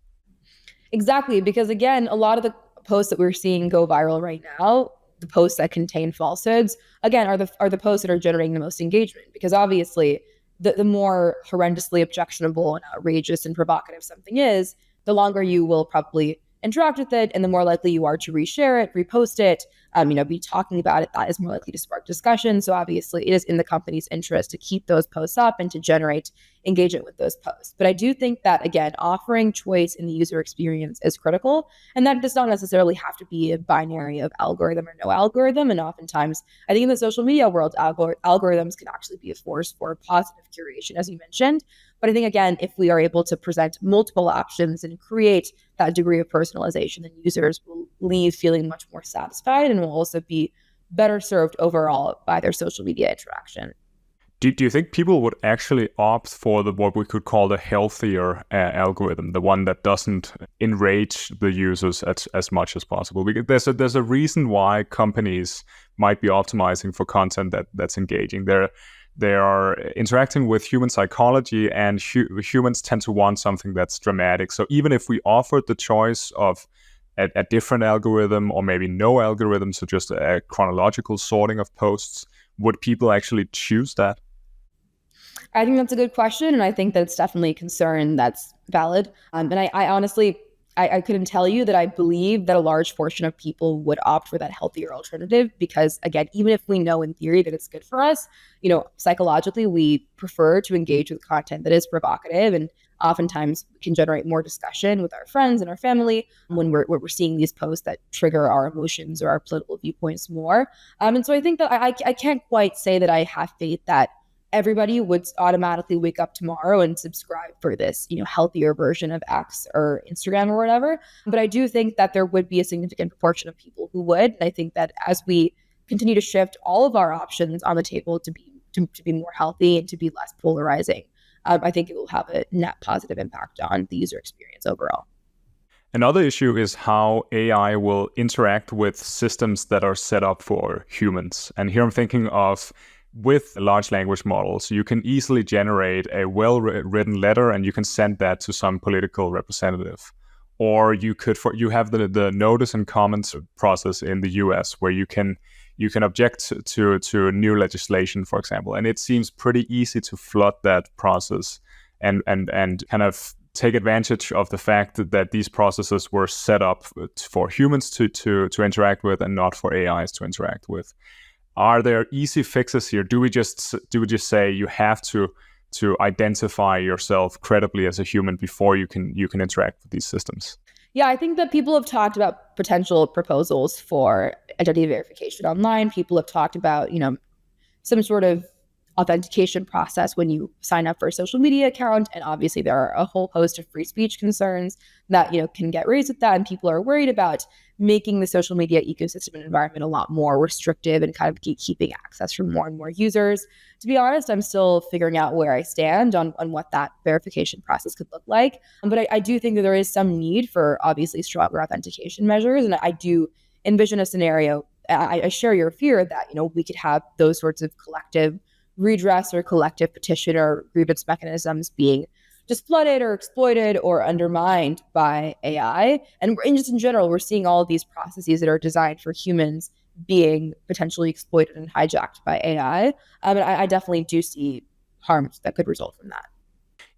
Exactly, because again, a lot of the posts that we're seeing go viral right now, the posts that contain falsehoods, again, are the posts that are generating the most engagement. Because obviously, the more horrendously objectionable and outrageous and provocative something is, the longer you will probably interact with it, and the more likely you are to reshare it, repost it, be talking about it. That is more likely to spark discussion. So obviously, it is in the company's interest to keep those posts up and to generate engagement with those posts. But I do think that, again, offering choice in the user experience is critical, and that does not necessarily have to be a binary of algorithm or no algorithm. And oftentimes, I think in the social media world, algorithms can actually be a force for positive curation, as you mentioned. But I think, again, if we are able to present multiple options and create that degree of personalization, then users will leave feeling much more satisfied and will also be better served overall by their social media interaction. Do you think people would actually opt for what we could call the healthier algorithm, the one that doesn't enrage the users as much as possible? Because there's a reason why companies might be optimizing for content that's engaging. they are interacting with human psychology, and humans tend to want something that's dramatic. So even if we offered the choice of a different algorithm or maybe no algorithm, so just a chronological sorting of posts, would people actually choose that? I think that's a good question, and I think that it's definitely a concern that's valid. And I honestly, I couldn't tell you that I believe that a large portion of people would opt for that healthier alternative because, again, even if we know in theory that it's good for us, psychologically, we prefer to engage with content that is provocative and oftentimes can generate more discussion with our friends and our family when we're seeing these posts that trigger our emotions or our political viewpoints more. And so I think that I can't quite say that I have faith that everybody would automatically wake up tomorrow and subscribe for this, healthier version of X or Instagram or whatever. But I do think that there would be a significant proportion of people who would. And I think that as we continue to shift all of our options on the table to be more healthy and to be less polarizing, I think it will have a net positive impact on the user experience overall. Another issue is how AI will interact with systems that are set up for humans. And here I'm thinking of, with large language models, you can easily generate a well-written letter and you can send that to some political representative. Or you have the notice and comments process in the US where you can object to new legislation, for example. And it seems pretty easy to flood that process and kind of take advantage of the fact that these processes were set up for humans to interact with and not for AIs to interact with. Are there easy fixes here? Do we just say you have to identify yourself credibly as a human before you can interact with these systems? Yeah, I think that people have talked about potential proposals for identity verification online. People have talked about, some sort of authentication process when you sign up for a social media account. And obviously there are a whole host of free speech concerns that, can get raised with that. And people are worried about making the social media ecosystem and environment a lot more restrictive and kind of keeping access from more and more users. To be honest, I'm still figuring out where I stand on what that verification process could look like. But I do think that there is some need for obviously stronger authentication measures. And I do envision a scenario. I share your fear that, we could have those sorts of collective redress or collective petition or grievance mechanisms being just flooded or exploited or undermined by AI. And just in general, we're seeing all of these processes that are designed for humans being potentially exploited and hijacked by AI. And I definitely do see harms that could result from that.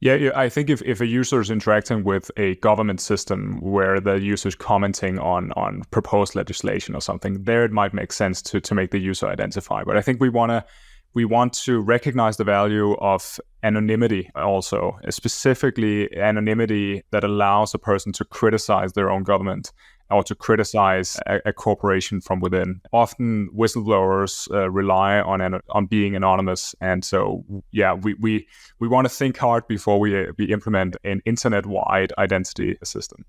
Yeah, I think if a user is interacting with a government system where the user is commenting on proposed legislation or something, there it might make sense to make the user identify. But I think we want to recognize the value of anonymity also, specifically anonymity that allows a person to criticize their own government or to criticize a corporation from within. Often whistleblowers rely on being anonymous. And so, yeah, we want to think hard before we implement an internet-wide identity system.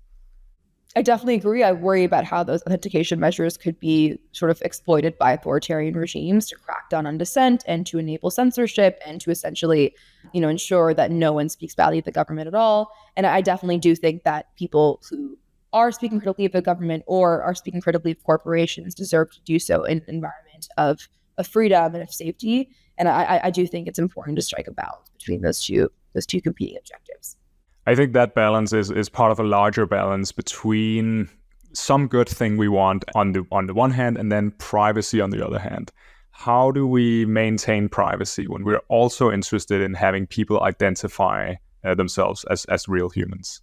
I definitely agree. I worry about how those authentication measures could be sort of exploited by authoritarian regimes to crack down on dissent and to enable censorship and to essentially, ensure that no one speaks badly of the government at all. And I definitely do think that people who are speaking critically of the government or are speaking critically of corporations deserve to do so in an environment of freedom and of safety. And I do think it's important to strike a balance between those two competing objectives. I think that balance is part of a larger balance between some good thing we want on the one hand and then privacy on the other hand. How do we maintain privacy when we're also interested in having people identify themselves as real humans?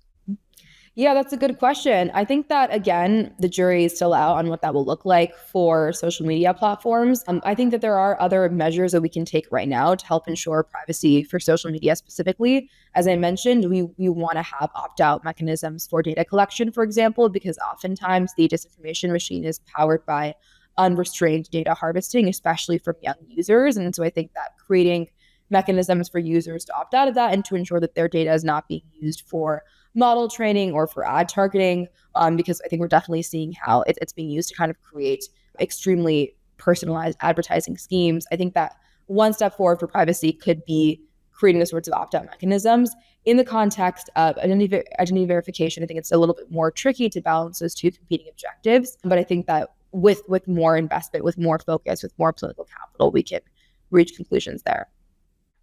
Yeah, that's a good question. I think that, again, the jury is still out on what that will look like for social media platforms. I think that there are other measures that we can take right now to help ensure privacy for social media specifically. As I mentioned, we want to have opt-out mechanisms for data collection, for example, because oftentimes the disinformation machine is powered by unrestrained data harvesting, especially from young users. And so I think that creating mechanisms for users to opt out of that and to ensure that their data is not being used for model training or for ad targeting, because I think we're definitely seeing how it's being used to kind of create extremely personalized advertising schemes. I think that one step forward for privacy could be creating those sorts of opt-out mechanisms. In the context of identity verification, I think it's a little bit more tricky to balance those two competing objectives. But I think that with more investment, with more focus, with more political capital, we can reach conclusions there.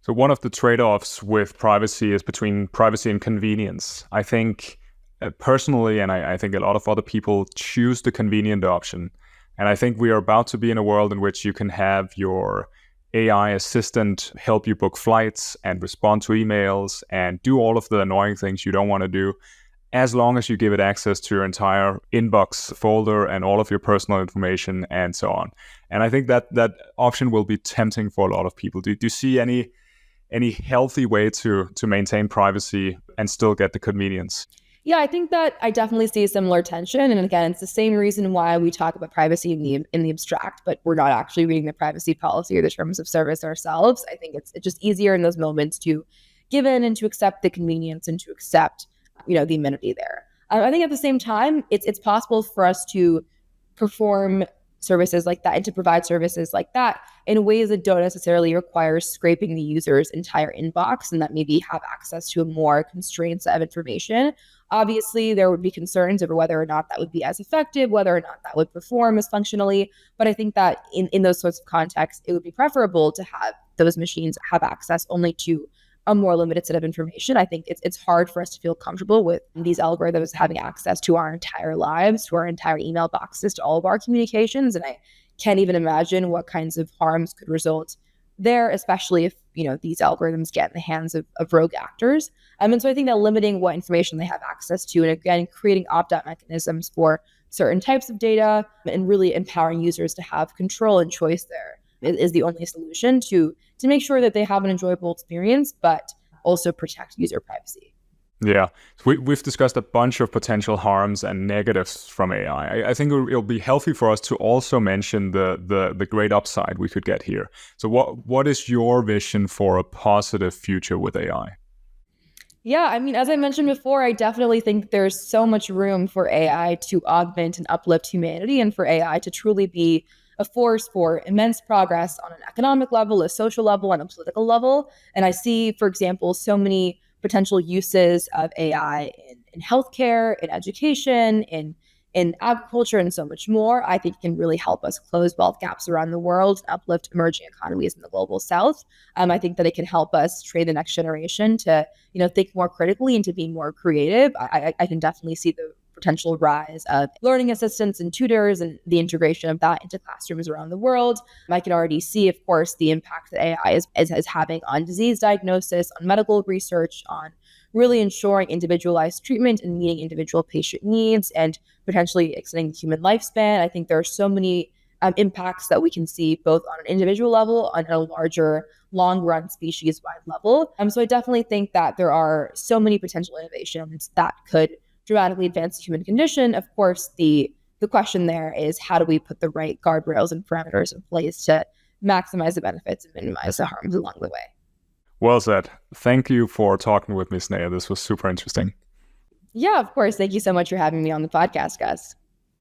So one of the trade-offs with privacy is between privacy and convenience. I think personally, and I think a lot of other people choose the convenient option. And I think we are about to be in a world in which you can have your AI assistant help you book flights and respond to emails and do all of the annoying things you don't want to do, as long as you give it access to your entire inbox folder and all of your personal information and so on. And I think that that option will be tempting for a lot of people. Do you see any healthy way to maintain privacy and still get the convenience? Yeah, I think that I definitely see a similar tension. And again, it's the same reason why we talk about privacy in the abstract, but we're not actually reading the privacy policy or the terms of service ourselves. I think it's just easier in those moments to give in and to accept the convenience and to accept, the amenity there. I think at the same time, it's possible for us to perform services like that and to provide services like that in ways that don't necessarily require scraping the user's entire inbox and that maybe have access to a more constrained set of information. Obviously, there would be concerns over whether or not that would be as effective, whether or not that would perform as functionally. But I think that in those sorts of contexts, it would be preferable to have those machines have access only to a more limited set of information. I think it's hard for us to feel comfortable with these algorithms having access to our entire lives, to our entire email boxes, to all of our communications. And I can't even imagine what kinds of harms could result there, especially if, these algorithms get in the hands of rogue actors. And so I think that limiting what information they have access to, and again, creating opt-out mechanisms for certain types of data and really empowering users to have control and choice there is the only solution to make sure that they have an enjoyable experience, but also protect user privacy. Yeah, we've discussed a bunch of potential harms and negatives from AI. I think it'll be healthy for us to also mention the great upside we could get here. So what is your vision for a positive future with AI? Yeah, I mean, as I mentioned before, I definitely think there's so much room for AI to augment and uplift humanity and for AI to truly be a force for immense progress on an economic level, a social level, and a political level. And I see, for example, so many potential uses of AI in healthcare, in education, in agriculture, and so much more. I think it can really help us close wealth gaps around the world, uplift emerging economies in the global south. I think that it can help us train the next generation to, think more critically and to be more creative. I can definitely see the potential rise of learning assistants and tutors and the integration of that into classrooms around the world. I can already see, of course, the impact that AI is having on disease diagnosis, on medical research, on really ensuring individualized treatment and meeting individual patient needs and potentially extending the human lifespan. I think there are so many impacts that we can see both on an individual level and a larger long-run species-wide level. So I definitely think that there are so many potential innovations that could dramatically advance the human condition. Of course, the question there is how do we put the right guardrails and parameters in place to maximize the benefits and minimize the harms along the way. Well said. Thank you for talking with me, Sneha. This was super interesting. Yeah, of course. Thank you so much for having me on the podcast, Gus.